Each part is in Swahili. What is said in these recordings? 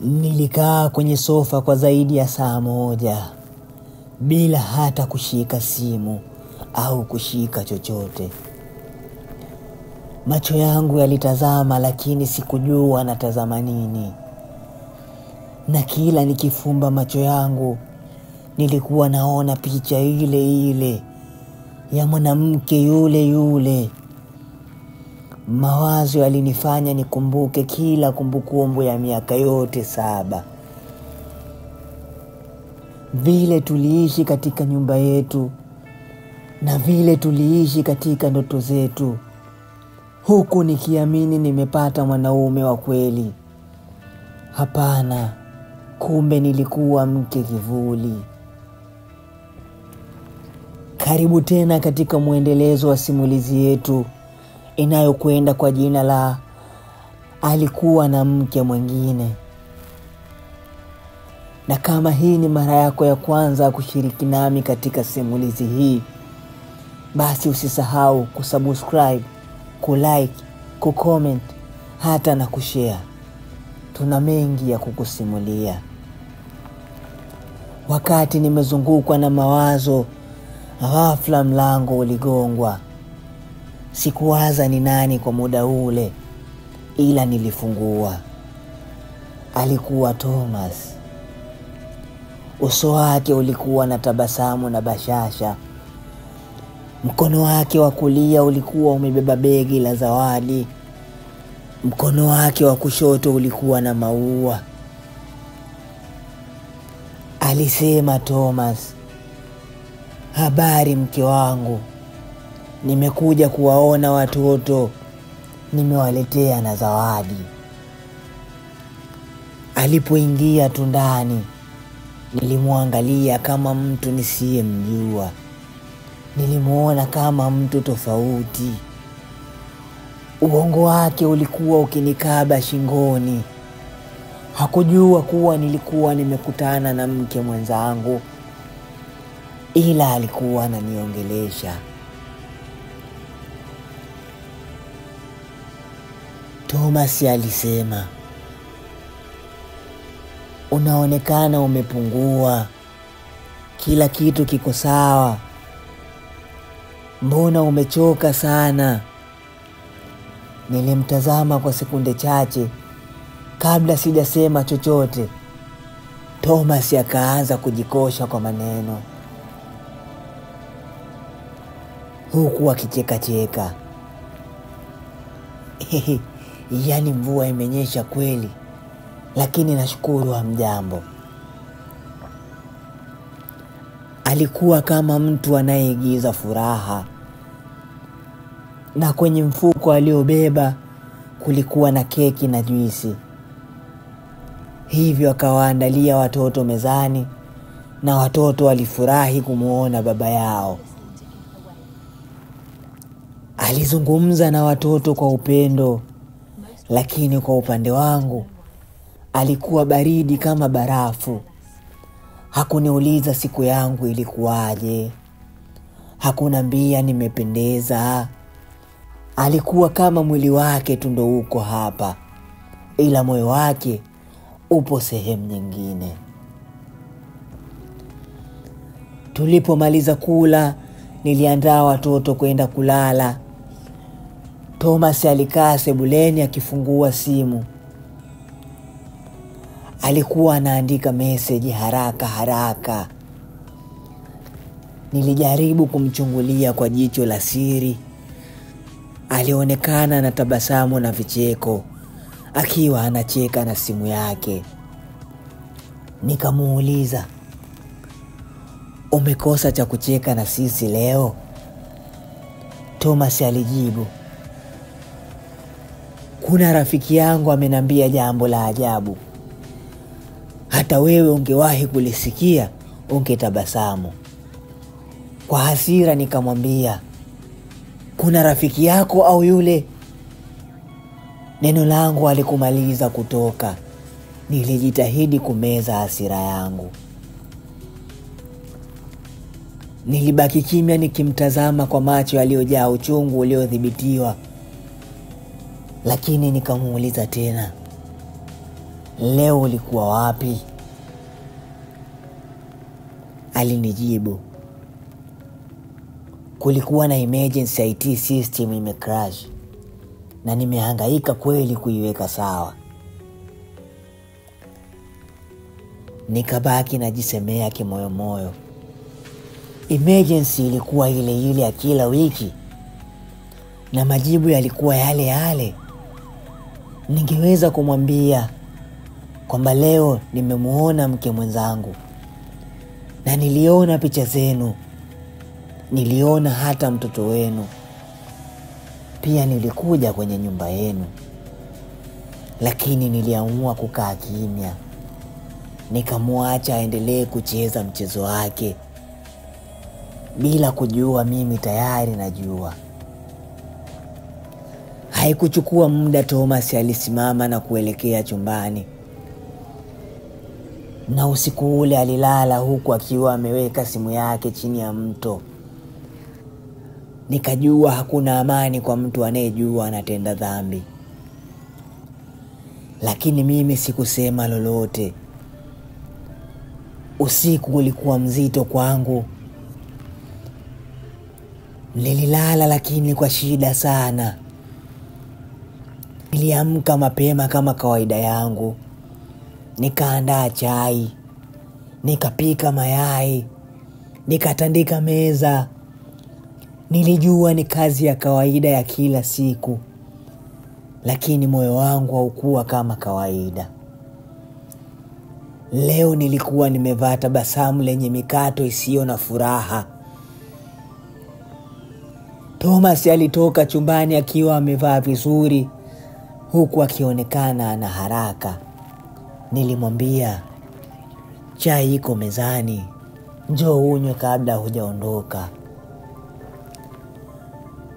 Nilikaa kwenye sofa kwa zaidi ya saa moja bila hata kushika simu au kushika chochote. Macho yangu yalitazama, lakini sikujua natazama nini. Na kila nikifumba macho yangu nilikuwa naona picha ile ile ya mwanamke yule yule. Mawazo yalinifanya nikumbuke kila kumbukumbu ya miaka yote 7. Vile tuliishi katika nyumba yetu na vile tuliishi katika ndoto zetu, huku nikiamini nimepata mwanaume wa kweli. Hapana, kumbe nilikuwa mke kivuli. Karibu tena katika muendelezo wa simulizi yetu inayokwenda kwa jina la Alikuwa na Mke Mwingine. Na kama hii ni mara yako ya kwanza kushiriki nami katika simulizi hii, basi usisahau kusubscribe, kulike, kucomment, hata na kushare. Tuna mengi ya kukusimulia. Wakati nimezungukwa na mawazo, ghafla mlango uligongwa. Sikuwaza ni nani kwa muda ule, ila nilifungua. Alikuwa Thomas. Uso wake ulikuwa na tabasamu na bashasha. Mkono wake wa kulia ulikuwa umebeba begi la zawadi. Mkono wake wa kushoto ulikuwa na maua. Alisema Thomas, "Habari mke wangu. Nimekuja kuwaona watoto. Nimewaletea na zawadi." Alipoingia tu ndani, nilimwangalia kama mtu nisiyemjua. Nilimuona kama mtu tofauti. Ubongo wake ulikuwa ukinikaba shingoni. Hakujua kuwa nilikuwa nimekutana na mke mwenzangu, ila alikuwa ananiongelesha. Thomas alisema, "Unaonekana umepungua. Kila kitu kiko sawa. Mbona umechoka sana?" Nilimtazama kwa sekunde chache. Kabla sijasema chochote, Thomas akaanza kujikosha kwa maneno, huku akicheka cheka. "Yaani mvua imenyesha kweli, lakini nashukuru hamjambo." Alikuwa kama mtu anayeigiza furaha. Na kwenye mfuko aliobeba kulikuwa na keki na juisi. Hivyo akawaandalia watoto mezani, na watoto walifurahi kumuona baba yao. Alizungumza na watoto kwa upendo, lakini kwa upande wangu alikuwa baridi kama barafu. Hakuniuliza siku yangu ilikuwaje. Hakuniambia nimependeza. Alikuwa kama mwili wake tu ndo uko hapa, ila moyo wake upo sehemu nyingine. Tulipomaliza kula, niliandaa watoto kwenda kulala. Thomas alikaa sebuleni akifungua simu. Alikuwa anaandika message haraka haraka. Nilijaribu kumchungulia kwa jicho la siri. Alionekana na tabasamu na vicheko, akiwa anacheka na simu yake. Nikamuuliza, "Umekosa cha kucheka na sisi leo?" Thomas alijibu, "Kuna rafiki yangu amenambia jambo la ajabu. Hata wewe ungewahi kulisikia, ungetabasamu." Kwa hasira nikamwambia, "Kuna rafiki yako au yule?" Neno langu alikumaliza kutoka. Nilijitahidi kumeza hasira yangu. Nilibaki kimya nikimtazama kwa macho yaliyojaa uchungu uliodhibitiwa. Lakini nikamuuliza tena, leo ulikuwa wapi? Alinijibu, kulikuwa na emergency IT system imecrash na nimehangaika kweli kuiweka sawa. Nikabaki najisemea kimoyomoyo, emergency ilikuwa ile ile ya kila wiki na majibu yalikuwa yale yale. Ningeweza kumwambia kwamba leo nimemuona mke mwenzangu na niliona picha zenu, niliona hata mtoto wenu, pia nilikuja kwenye nyumba yenu, lakini niliamua kukaa kimya. Nikamwacha aendelee kucheza mchezo wake bila kujua mimi tayari najua. Haikuchukua muda, Thomas alisimama na kuelekea chumbani. Na usiku ule alilala huku akiwa ameweka simu yake chini ya mto. Nikajua hakuna amani kwa mtu anayejua anatenda dhambi. Lakini mimi sikusema lolote. Usiku ulikuwa mzito kwangu. Nililala lakini kwa shida sana. Niliamka mapema kama kawaida yangu. Nikaandaa chai, nikapika mayai, nikatandika meza. Nilijua ni kazi ya kawaida ya kila siku, lakini moyo wangu haukuwa kama kawaida. Leo nilikuwa nimevaa tabasamu lenye mikato isiyo na furaha. Thomas alitoka chumbani akiwa amevaa vizuri, huku akionekana ana haraka. Nilimwambia, chai iko mezani, njoo unywe kabla hujaondoka.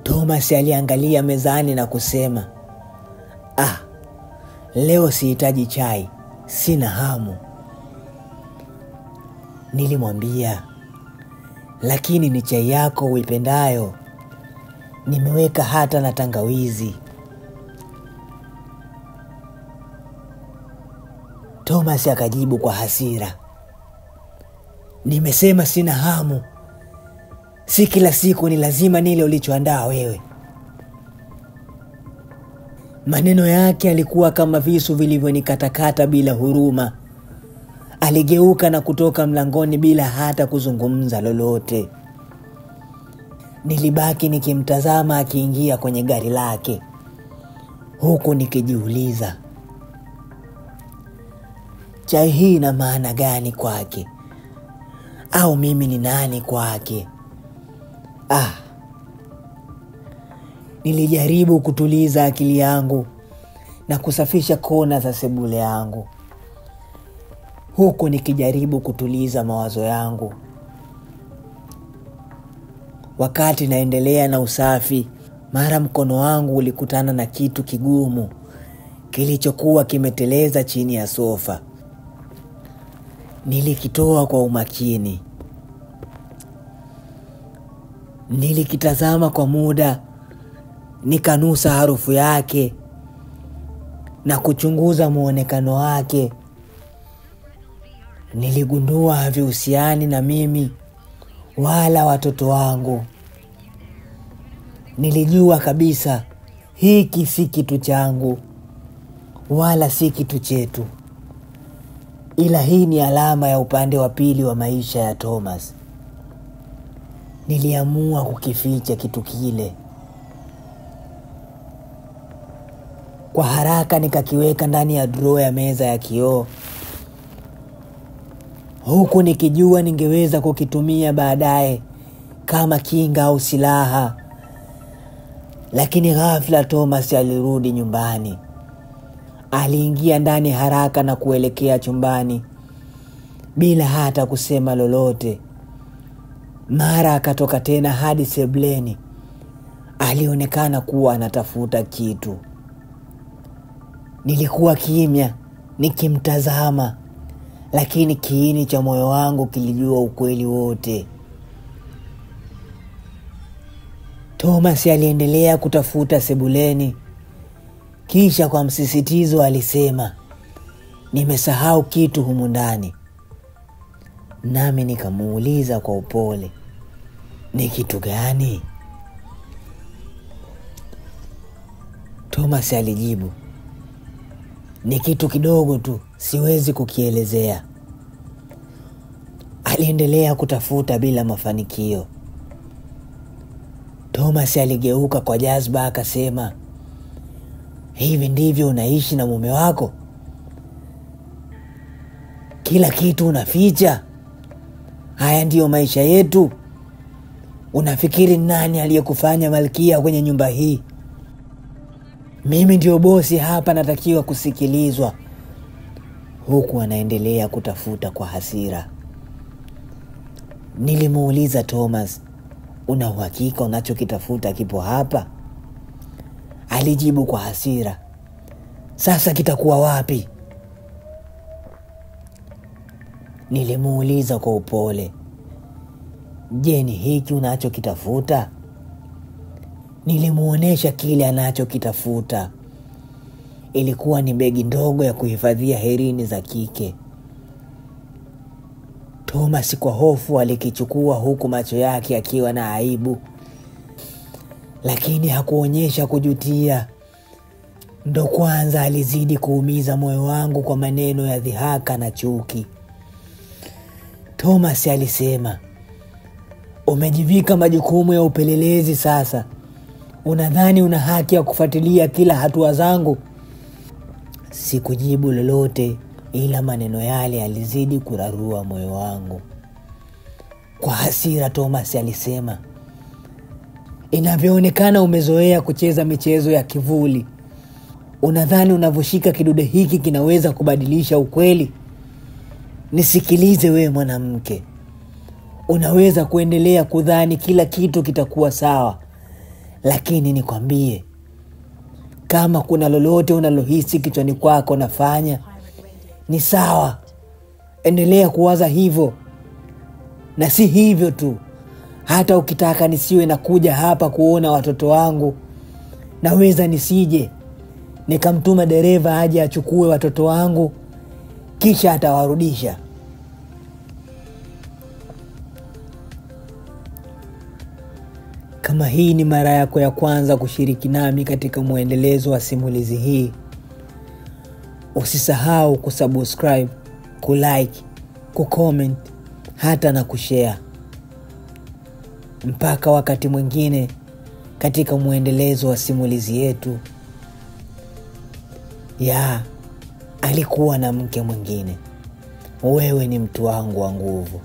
Thomas aliangalia mezani na kusema, leo sihitaji chai, sina hamu. Nilimwambia, lakini ni chai yako uipendayo, nimeweka hata na tangawizi. Thomas akajibu kwa hasira, nimesema sina hamu. Si kila siku ni lazima nile ulichoandaa wewe. Maneno yake alikuwa kama visu vilivyonikatakata bila huruma. Aligeuka na kutoka mlangoni bila hata kuzungumza lolote. Nilibaki nikimtazama akiingia kwenye gari lake, huku nikijiuliza, chai hii ina maana gani kwake? Au mimi ni nani kwake? Nilijaribu kutuliza akili yangu na kusafisha kona za sebule yangu, huku nikijaribu kutuliza mawazo yangu. Wakati naendelea na usafi, mara mkono wangu ulikutana na kitu kigumu kilichokuwa kimeteleza chini ya sofa. Nilikitoa kwa umakini. Nilikitazama kwa muda, nikanusa harufu yake na kuchunguza muonekano wake. Niligundua havihusiani na mimi wala watoto wangu. Nilijua kabisa hiki si kitu changu wala si kitu chetu, ila hii ni alama ya upande wa pili wa maisha ya Thomas. Niliamua kukificha kitu kile. Kwa haraka nikakiweka ndani ya drawer ya meza ya kioo, huku nikijua ningeweza kukitumia baadaye kama kinga au silaha. Lakini ghafla Thomas alirudi nyumbani. Aliingia ndani haraka na kuelekea chumbani bila hata kusema lolote. Mara akatoka tena hadi sebuleni. Alionekana kuwa anatafuta kitu. Nilikuwa kimya nikimtazama, lakini kiini cha moyo wangu kilijua ukweli wote. Thomas aliendelea kutafuta sebuleni, kisha kwa msisitizo alisema, nimesahau kitu humu ndani. Nami nikamuuliza kwa upole, ni kitu gani? Thomas alijibu, ni kitu kidogo tu, siwezi kukielezea. Aliendelea kutafuta bila mafanikio. Thomas aligeuka kwa jazba akasema, hivi ndivyo unaishi na mume wako? Kila kitu unaficha? Haya ndiyo maisha yetu? Unafikiri nani aliyekufanya malkia kwenye nyumba hii? Mimi ndio bosi hapa, natakiwa kusikilizwa. Huku anaendelea kutafuta kwa hasira. Nilimuuliza Thomas, una uhakika unachokitafuta kipo hapa? Alijibu kwa hasira, sasa kitakuwa wapi? Nilimuuliza kwa upole, je, ni hiki unachokitafuta? Nilimuonesha kile anachokitafuta. Ilikuwa ni begi ndogo ya kuhifadhia herini za kike. Thomas kwa hofu alikichukua, huku macho yake akiwa na aibu, lakini hakuonyesha kujutia. Ndo kwanza alizidi kuumiza moyo wangu kwa maneno ya dhihaka na chuki. Thomas alisema, umejivika majukumu ya upelelezi sasa. Unadhani una haki ya kufuatilia kila hatua zangu? Sikujibu lolote, ila maneno yale yalizidi kurarua moyo wangu. Kwa hasira Thomas alisema, inavyoonekana umezoea kucheza michezo ya kivuli. Unadhani unavyoshika kidude hiki kinaweza kubadilisha ukweli? Nisikilize wewe mwanamke. Unaweza kuendelea kudhani kila kitu kitakuwa sawa, lakini nikwambie, kama kuna lolote unalohisi kichwani kwako nafanya, ni sawa. Endelea kuwaza hivyo. Na si hivyo tu, hata ukitaka nisiwe na kuja hapa kuona watoto wangu, naweza nisije. Nikamtuma dereva aje achukue watoto wangu, kisha atawarudisha. Kama hii ni mara yako ya kwanza kushiriki nami katika muendelezo wa simulizi hii, usisahau kusubscribe, kulike, kucomment, hata na kushare. Mpaka wakati mwingine katika muendelezo wa simulizi yetu ya alikuwa na mke mwingine. Wewe ni mtu wangu wa nguvu.